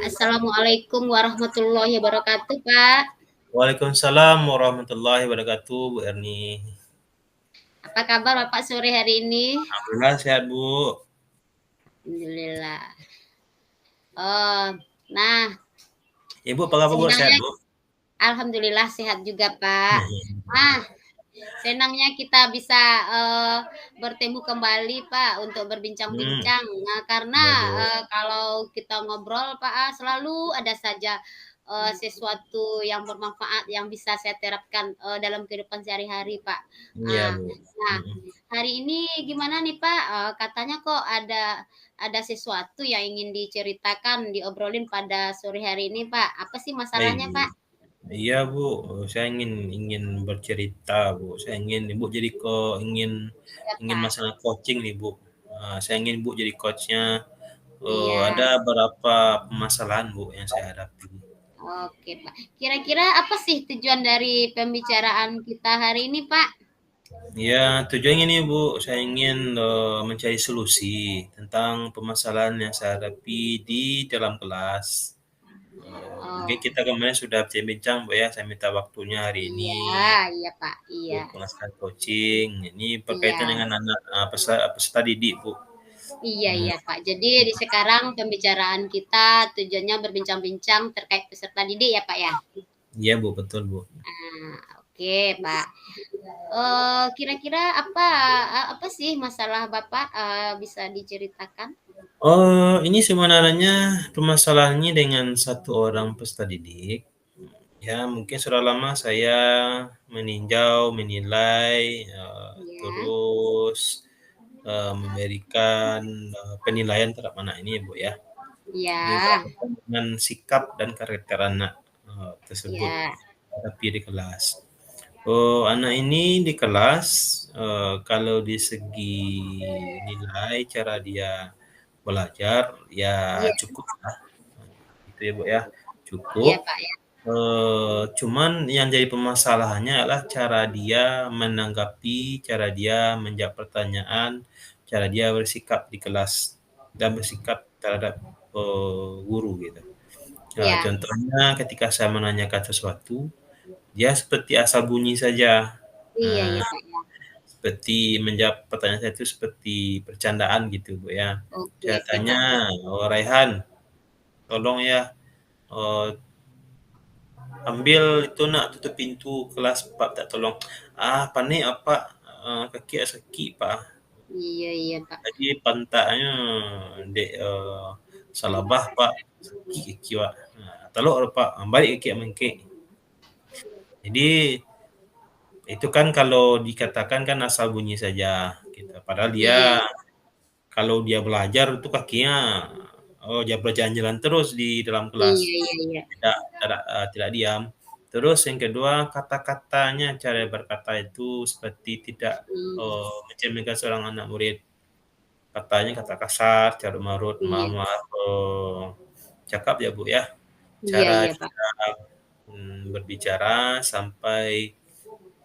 Assalamualaikum warahmatullahi wabarakatuh, Pak. Waalaikumsalam warahmatullahi wabarakatuh, Bu Erni. Apa kabar Bapak sore hari ini? Alhamdulillah sehat, Bu. Alhamdulillah. Oh, nah, Ibu apa kabar, Bu? Sehat, senangnya Bu? alhamdulillah sehat juga, Pak. Nah, senangnya kita bisa bertemu kembali, Pak, untuk Hmm, berbincang-bincang. Nah, karena iya, Bu. kalau kita ngobrol, Pak, selalu ada saja sesuatu yang bermanfaat yang bisa saya terapkan dalam kehidupan sehari-hari, Pak. Iya, Ah, Bu. nah, Mhm. hari ini gimana nih, Pak? Katanya kok ada sesuatu yang ingin diceritakan, diobrolin pada sore hari ini, Pak. Apa sih masalahnya, Iya, Pak? iya, Bu. Saya ingin bercerita, Bu. Saya ingin Ibu jadi ingin Ya, ingin Pak. masalah coaching nih, Bu. Saya ingin Ibu jadi coachnya. Iya. Ada beberapa permasalahan, Bu, yang saya hadapi. Oke, Pak. Kira-kira apa sih tujuan dari pembicaraan kita hari ini, Pak? Ya, tujuannya ini Bu, saya ingin mencari solusi tentang permasalahan yang saya hadapi di dalam kelas. Mungkin Oh, kita kemarin sudah bincang-bincang Bu ya, saya minta waktunya hari ini iya, iya, Pak. Iya, untuk pengasahan coaching. Ini berkaitan iya. dengan anak peserta didik Bu. Iya, Hmm, iya, Pak. Jadi di sekarang pembicaraan kita tujuannya berbincang-bincang terkait peserta didik ya, Pak ya? iya Bu, betul Bu. Oke, Pak. Kira-kira apa sih masalah Bapak bisa diceritakan? Oh, ini sebenarnya permasalahannya dengan satu orang peserta didik. Ya, mungkin sudah lama saya meninjau, menilai, Iya, terus memberikan penilaian terhadap anak ini, Bu ya. Ini iya, berkaitan dengan sikap dan karakter anak tersebut iya, tapi di kelas. Oh, anak ini di kelas kalau di segi nilai cara dia belajar ya iya, cukup lah, gitu ya Bu ya, iya, cukup. Pak ya. Cuman yang jadi permasalahannya adalah cara dia menanggapi, cara dia menjawab pertanyaan, cara dia bersikap di kelas dan bersikap terhadap guru gitu. Nah, Iya, contohnya ketika saya menanyakan sesuatu, dia seperti asal bunyi saja. iya, iya, Nah, Pak ya. seperti menjawab pertanyaan saya itu seperti bercandaan gitu, Bu ya. Oke, Saya oke, Pak. tanya, "Oh, Raihan, tolong ya, eee, ambil itu nak tutup pintu kelas Pak tak tolong." "Ah, panik apa, kaki sakit Pak." Iya, iya, Pak. Tadi pantatnya dek salah bah Pak, sakit kaki Pak. Telok Pak, balik kaki mengke. Jadi itu kan kalau dikatakan kan asal bunyi saja gitu. Padahal dia Iya, kalau dia belajar itu kakinya dia berjalan-jalan terus di dalam kelas. iya, iya, iya. Tidak diam. Terus yang kedua kata-katanya, cara berkata itu seperti tidak Iya, mencerminkan seorang anak murid. Katanya kata kasar, carut marut, iya, maaf-maaf, cakap ya Bu ya. iya, Cara iya, Pak. dia berbicara sampai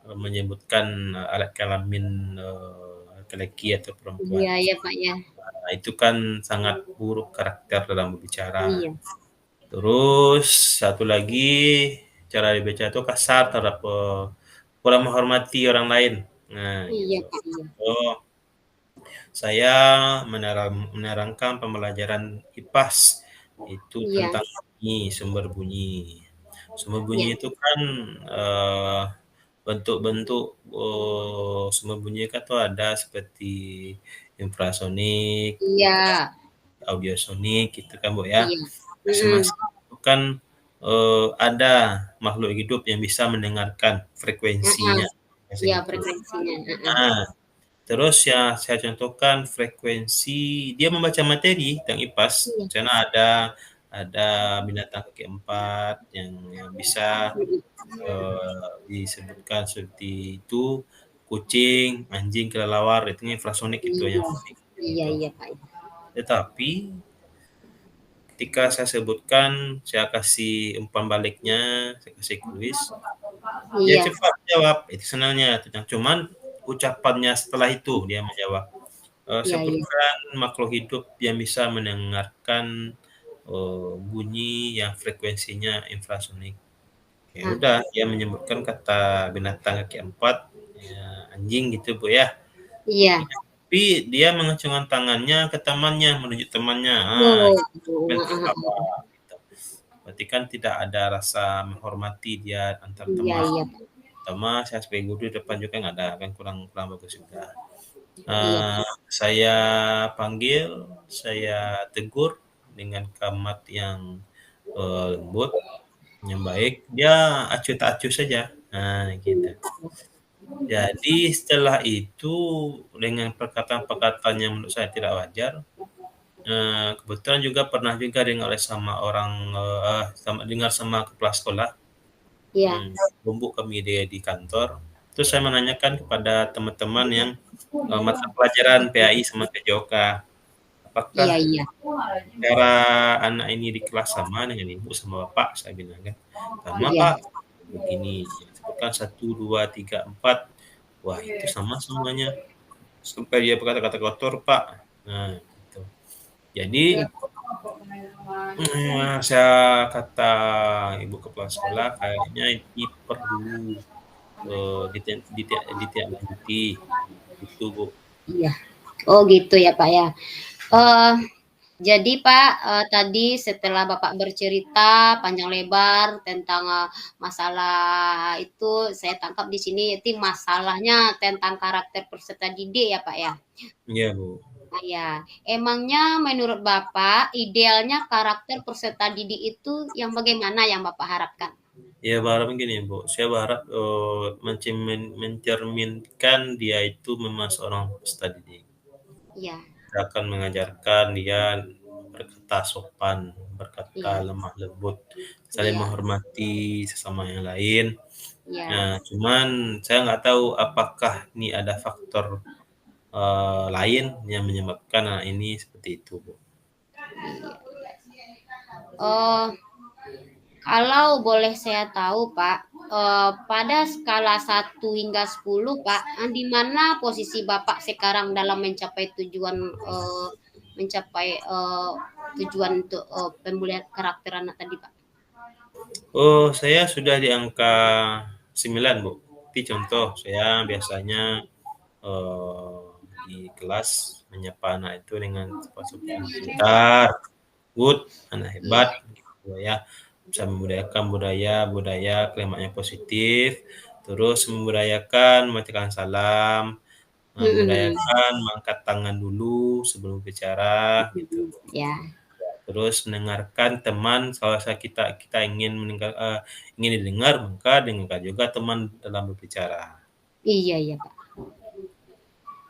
menyebutkan alat kelamin laki-laki atau perempuan. Iya, iya, Pak ya. Nah, itu kan sangat buruk karakter dalam berbicara. Iya, Terus satu lagi cara dibaca itu kasar terhadap kurang menghormati orang lain. Nah, iya, gitu. Pak iya. Oh, saya menerangkan pembelajaran IPAS itu Iya, tentang bunyi, sumber bunyi. Sumber iya, bunyi itu kan bentuk-bentuk sumber bunyi kan tuh ada seperti infrasonik, iya, audiosonik gitu kan Bu ya. iya. Mhm. Masing-masing itu kan ada makhluk hidup yang bisa mendengarkan Heeh. frekuensinya masing Iya, itu. frekuensinya, heeh. Nah, terus ya saya contohkan frekuensi dia membaca materi tentang IPAS. Iya, Misalnya ada binatang kaki empat yang bisa mhm. disebutkan seperti itu, kucing, anjing, kelelawar, itu infrasonik itu yang Iya, penting iya, itu. iya, Pak. Tetapi ketika saya sebutkan, saya kasih umpan baliknya, saya kasih kuis, dia Iya, cepat jawab, itu senangnya. Cuman ucapannya setelah itu dia menjawab, iya, iya. sebutkan makhluk hidup yang bisa mendengarkan bunyi yang frekuensinya infrasonik. Ya Nah, udah, dia menyebutkan kata binatang kaki 4, ya anjing gitu, Bu, ya. iya. Ya, tapi dia mengacungkan tangannya ke temannya, menunjuk temannya, Oh, itu heeh heeh. tertawa, gitu. Berarti kan tidak ada rasa menghormati dia antar Iya teman. iya, Pak. Pertama saya sebagai guru di depan juga nggak ada, kan kurang kurang bagus juga. Iya. Saya panggil, saya tegur dengan kalimat yang, lembut, yang baik, dia acuh tak acuh saja. Nah, gitu. Jadi setelah itu dengan perkataan-perkataan yang menurut saya tidak wajar, kebetulan juga pernah juga dengar sama orang, dengar sama kepala sekolah, Iya. kumpul kami di kantor, terus saya menanyakan kepada teman-teman yang, mata pelajaran PAI sama PJOK, Iya "Apakah iya. cara anak ini di kelas sama dengan ibu sama bapak?" Saya bilang kan. "Sama, Iya. Pak." Begini, sebutkan 1, 2, 3, 4. Wah, itu sama semuanya. Sampai dia berkata-kata kotor, Pak. Nah, gitu. Jadi, saya kata ibu kepala sekolah, kayaknya ini perlu ditindaklanjuti, gitu, Bu. Iya. Oh, gitu ya, Pak, ya. Eee, jadi Pak, tadi setelah Bapak bercerita panjang lebar tentang, masalah itu, saya tangkap di sini itu masalahnya tentang karakter peserta didik ya, Pak, ya? Iya, Bu. Ah, ya. Emangnya menurut Bapak, idealnya karakter peserta didik itu yang bagaimana yang Bapak harapkan? Ya berharap gini, Bu, saya berharap, mencerminkan dia itu memang seorang peserta didik. Iya Kita akan mengajarkan dia berkata sopan, berkata iya lemah lembut, saling iya menghormati sesama yang lain. iya. Nah, cuman saya nggak tahu apakah ini ada faktor, lain yang menyebabkan anak ini seperti itu, Bu. Iya. Oh, kalau boleh saya tahu, Pak, pada skala 1 hingga 10, Pak, di mana posisi Bapak sekarang dalam mencapai tujuan, tujuan untuk, pemulihan karakter anak tadi, Pak? Oh, saya sudah di angka 9, Bu. Tapi contoh saya biasanya, eee, di kelas menyapa anak itu dengan sopan, "Pintar, good, anak Iya. hebat," gitu ya. Bisa membudayakan budaya kalimat yang positif, terus membudayakan membacakan salam, Mhm mhm. membudayakan mengangkat tangan dulu sebelum bicara, gitu. Mhm. Ya. Terus mendengarkan teman kalau kita kita ingin didengar, maka dengarkan juga teman dalam berbicara. Iya iya, Pak.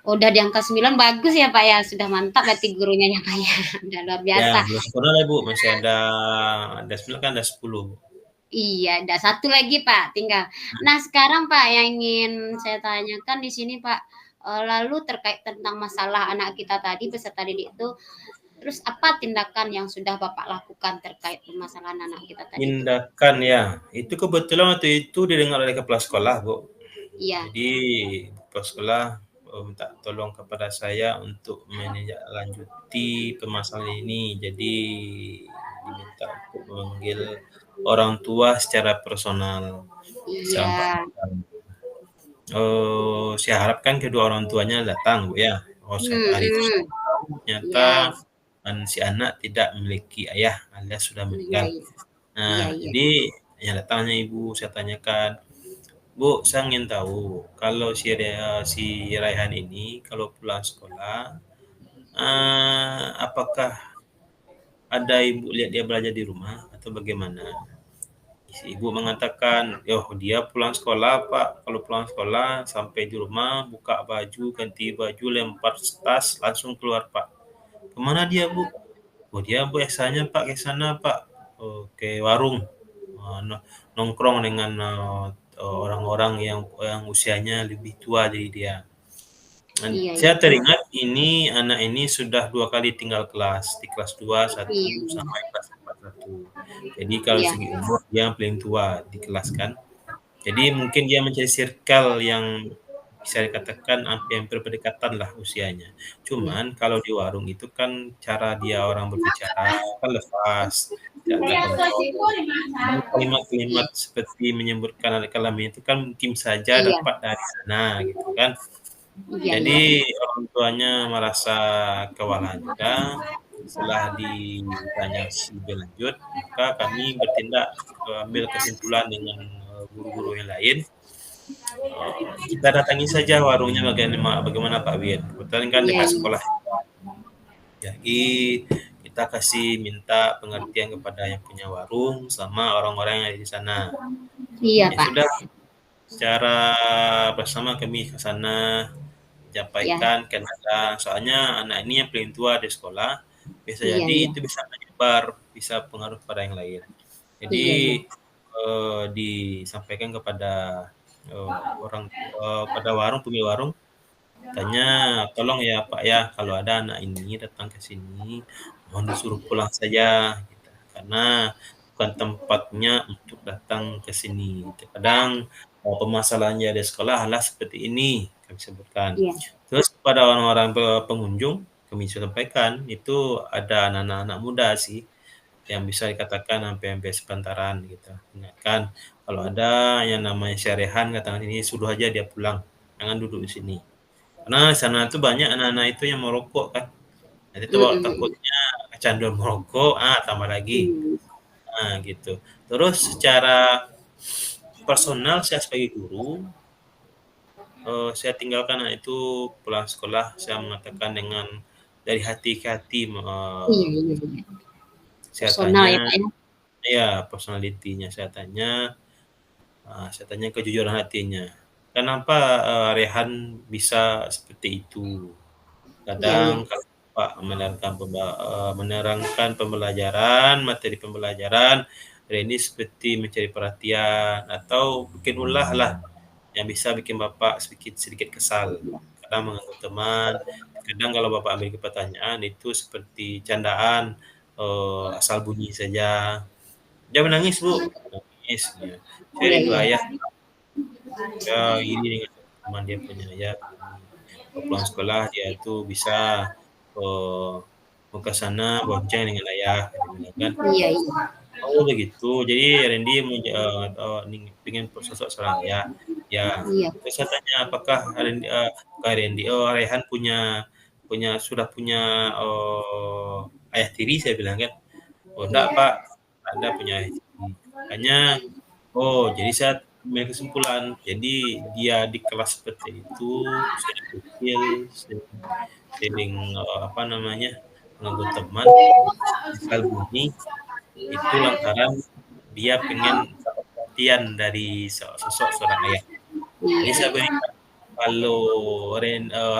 Udah di angka 9 bagus ya, Pak, ya, sudah mantap berarti gurunya ya, Pak, ya, udah luar Ya biasa. belum sempurna lah, Bu, masih ada 9 kan ada 10, Bu. Iya, ada satu lagi, Pak, tinggal. Nah, sekarang, Pak, yang ingin saya tanyakan di sini, Pak, lalu terkait tentang masalah anak kita tadi, peserta didik itu, terus apa tindakan yang sudah Bapak lakukan terkait permasalahan anak kita tadi itu? Tindakan ya, itu kebetulan waktu itu didengar oleh kepala sekolah, Bu. Iya Jadi kepala sekolah, minta tolong kepada saya untuk menindaklanjuti permasalahan ini. Jadi diminta untuk memanggil orang tua secara personal, secara iya, 4 jam. Saya harapkan kedua orang tuanya datang, Bu, ya. Hari itu saya mhm, tahu ternyata, iya, si anak tidak memiliki ayah alias sudah iya meninggal. iya, iya Nah, iya, jadi yang datangnya ibu, saya tanyakan, "Bu, saya ingin tahu kalau si Raihan ini kalau pulang sekolah, apakah ada ibu lihat dia belajar di rumah atau bagaimana?" Si ibu mengatakan, "Yoh, dia pulang sekolah, Pak. Kalau pulang sekolah sampai di rumah buka baju, ganti baju, lempar tas, langsung keluar, Pak." "Kemana dia, Bu?" "Oh, dia biasanya, Pak, ke sana, Pak, ke warung, nongkrong dengan, orang-orang yang usianya lebih tua dari dia." iya Saya iya, teringat ini anak ini sudah 2 kali tinggal kelas, di kelas 2 satu iya iya, sampai kelas 4 satu. Jadi kalau iya, segi umur dia yang paling tua di kelas kan. Jadi mungkin dia mencari circle yang bisa dikatakan hampir berdekatan lah usianya. Iya. Cuman kalau di warung itu kan cara dia orang berbicara kan lepas, tidak terkontrol. Dan kalimat-kalimat Iya. seperti menyebutkan alat kelamin itu kan mungkin saja Iya. dapat dari sana gitu kan. Iya, iya. Jadi orang tuanya merasa kewalahan juga. Setelah ditanya lebih lanjut, maka kami bertindak ambil kesimpulan dengan guru-guru yang lain. Kita datangi saja warungnya bagaimana Pak Win. Kebetulan kan Iya, dekat iya. sekolah. Jadi kita kasih minta pengertian kepada yang punya warung sama orang-orang yang ada di sana. Iya, Ya Pak. sudah, secara bersama kami ke sana Iya. menyampaikan karena soalnya anak ini yang paling tua di sekolah, bisa Iya, jadi iya. itu bisa menyebar, bisa pengaruh pada yang lain. Jadi Iya, iya. disampaikan kepada pada warung, pemilik warung, tanya, tolong ya Pak ya, kalau ada anak ini datang ke sini, mohon disuruh pulang saja, gitu. Karena bukan tempatnya untuk datang ke sini. Kadang permasalahannya di sekolah adalah seperti ini, kami sebutkan. Iya. Terus kepada orang-orang pengunjung, kami sampaikan itu ada anak-anak muda sih yang bisa dikatakan hampir sepantaran gitu. Ingatkan kalau ada yang namanya syarihan katakan ini suruh aja dia pulang, jangan duduk di sini. Karena di sana tuh banyak anak-anak itu yang merokok kan. Nanti itu bawa Mhm, takutnya kecanduan merokok, tambah lagi. mhm. Gitu. Terus secara personal saya sebagai guru, saya tinggalkan anak itu pulang sekolah, saya mengatakan dengan dari hati ke hati, Iya, iya, iya. saya Personal tanya, ya, Pak, ya? ya personalitinya saya tanya kejujuran hatinya. Kenapa Rehan bisa seperti itu? Iya, iya. Kadang kalau Pak menerangkan pembelajaran, materi pembelajaran, ini seperti mencari perhatian atau bikin ulah lah yang bisa bikin Bapak sedikit kesal. Kadang mengganggu teman, kadang kalau Bapak ambil pertanyaan itu seperti candaan, asal bunyi saja. Dia menangis, Bu, nangis ya. Saya Iya, rindu iya. ayah, ya ini dengan teman dia punya ayah. Pulang sekolah dia itu bisa mau ke sana bonceng dengan ayah, dia bilang kan. Iya, iya. Oh begitu, jadi Randy pengen sosok seorang ayah. Ya, Iya. terus saya tanya apakah Kak Randy, Rehan sudah punya ayah tiri, saya bilang kan. Oh enggak Iya. Pak, Anda punya ayah tiri. Hanya, oh jadi saya ambil kesimpulan, jadi dia di kelas seperti itu, sering kecil, sering apa namanya, mengganggu teman, misal bunyi, itu lantaran dia pengen dapat perhatian dari sosok seorang ayah. Jadi Iya, saya iya. berikan kalau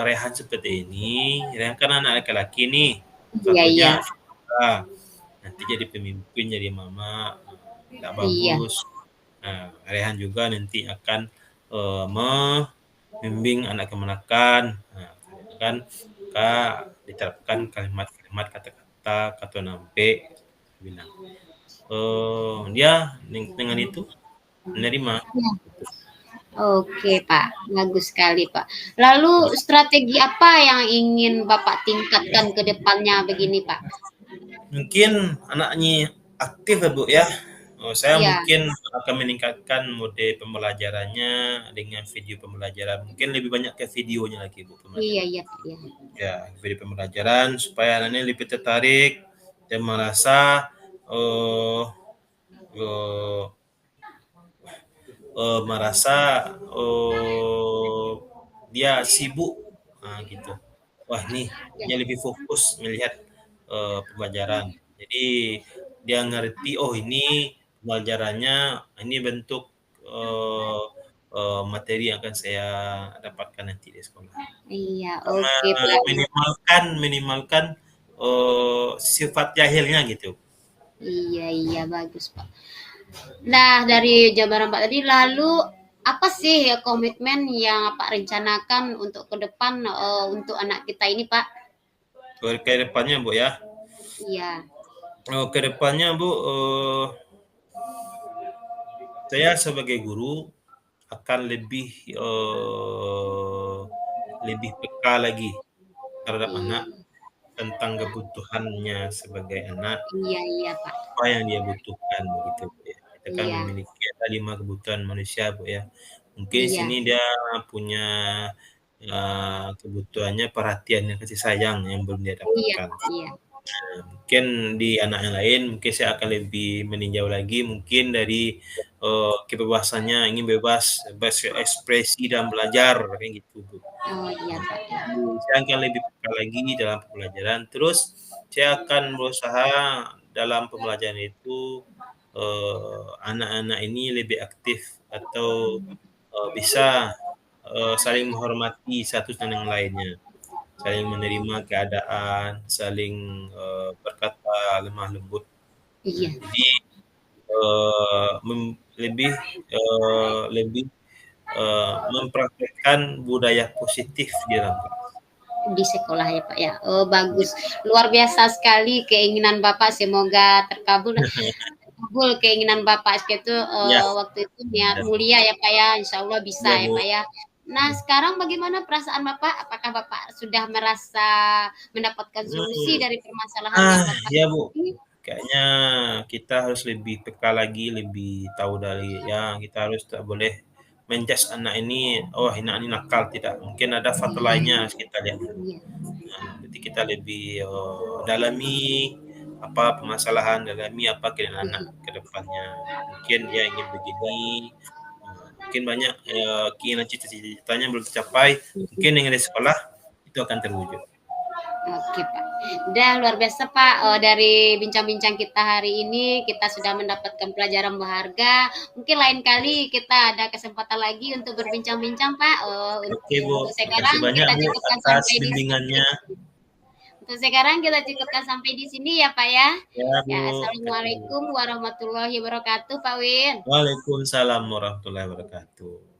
Rehan seperti ini, Rehan kan anak laki-laki nih, Iya, iya. satunya nanti jadi pemimpin, jadi mama, tidak Iya. bagus. Nah, Rehan juga nanti akan membimbing anak kemenakan. Nah, kan Kak diterapkan kalimat-kalimat kata-kata kata nampe bilang. Dia dengan itu menerima. Iya. Oke, Pak. Bagus sekali, Pak. Lalu strategi apa yang ingin Bapak tingkatkan ke depannya begini, Pak? Mungkin anaknya aktif ya Bu ya. Saya Iya. mungkin akan meningkatkan mode pembelajarannya dengan video pembelajaran. Mungkin lebih banyak ke videonya lagi Bu Iya, pembelajaran. iya, Pak, iya. Ya, video pembelajaran supaya anaknya lebih tertarik dan merasa eh eh, merasa dia sibuk, gitu. Wah nih, Iya. dia lebih fokus melihat pembelajaran. Jadi dia ngerti, oh ini pembelajarannya, ini bentuk materi yang akan saya dapatkan nanti di sekolah. Iya, Sama oke, Pak. minimalkan sifat jahilnya gitu. Iya, iya, bagus, Pak. Nah, dari jabaran Pak tadi, lalu apa sih ya komitmen yang Pak rencanakan untuk ke depan untuk anak kita ini, Pak? Ke depannya Bu ya. Iya. Ke depannya Bu, saya sebagai guru akan lebih peka lagi terhadap anak, Iya. tentang kebutuhannya sebagai anak, Iya iya, Pak. apa yang dia butuhkan begitu, Bu, ya. Kita kan Iya. memiliki ada 5 kebutuhan manusia, Bu, ya. Mungkin di Iya. sini dia punya, kebutuhannya perhatian dan kasih sayang yang belum dia Iya dapatkan. iya. Mungkin di anak yang lain, mungkin saya akan lebih meninjau lagi mungkin dari, kebebasannya ingin bebas berekspresi dan belajar, kayak gitu, Bu. Oh, iya, Pak, ya. Saya akan lebih peka lagi dalam pembelajaran, terus saya akan berusaha dalam pembelajaran itu, anak-anak ini lebih aktif atau, bisa, saling menghormati satu dengan yang lainnya, saling menerima keadaan, saling, berkata lemah lembut. Iya. Jadi, eee, mem lebih, lebih, mempraktekkan budaya positif di dalam kelas. Di sekolah ya, Pak, ya? Oh, bagus. Luar biasa sekali keinginan Bapak, semoga terkabul keinginan Bapak itu, Iya, waktu itu niat benar. mulia ya, Pak, ya, insya Allah bisa Iya, ya, Bu. Pak, ya. Nah, Mhm. sekarang bagaimana perasaan Bapak? Apakah Bapak sudah merasa mendapatkan solusi Mhm. dari permasalahan yang Bapak Iya, Bu. hadapi? Kayaknya kita harus lebih peka lagi, lebih tahu dari ya kita harus tak boleh men-judge anak ini, "Oh, anak ini nakal," tidak. Mungkin ada faktor Iya lainnya harus kita lihat dulu. iya Nah, berarti kita lebih, dalami apa permasalahan, dalami apa keinginan anak iya ke depannya. Mungkin dia ingin begini, mungkin banyak, keinginan cita-citanya belum tercapai, iya. mungkin dengan di sekolah itu akan terwujud. Oke, Pak. Udah luar biasa, Pak, dari bincang-bincang kita hari ini, kita sudah mendapatkan pelajaran berharga. Mungkin lain kali kita ada kesempatan lagi untuk berbincang-bincang, Pak. Oke, Bu. Untuk Makasih sekarang banyak, kita Bu, cukupkan atas sampai di sini. bimbingannya. Untuk sekarang kita cukupkan sampai di sini ya, Pak, ya. Ya, Bu. Ya, Makasih. assalamualaikum warahmatullahi wabarakatuh, Pak Win. Waalaikumsalam warahmatullahi wabarakatuh.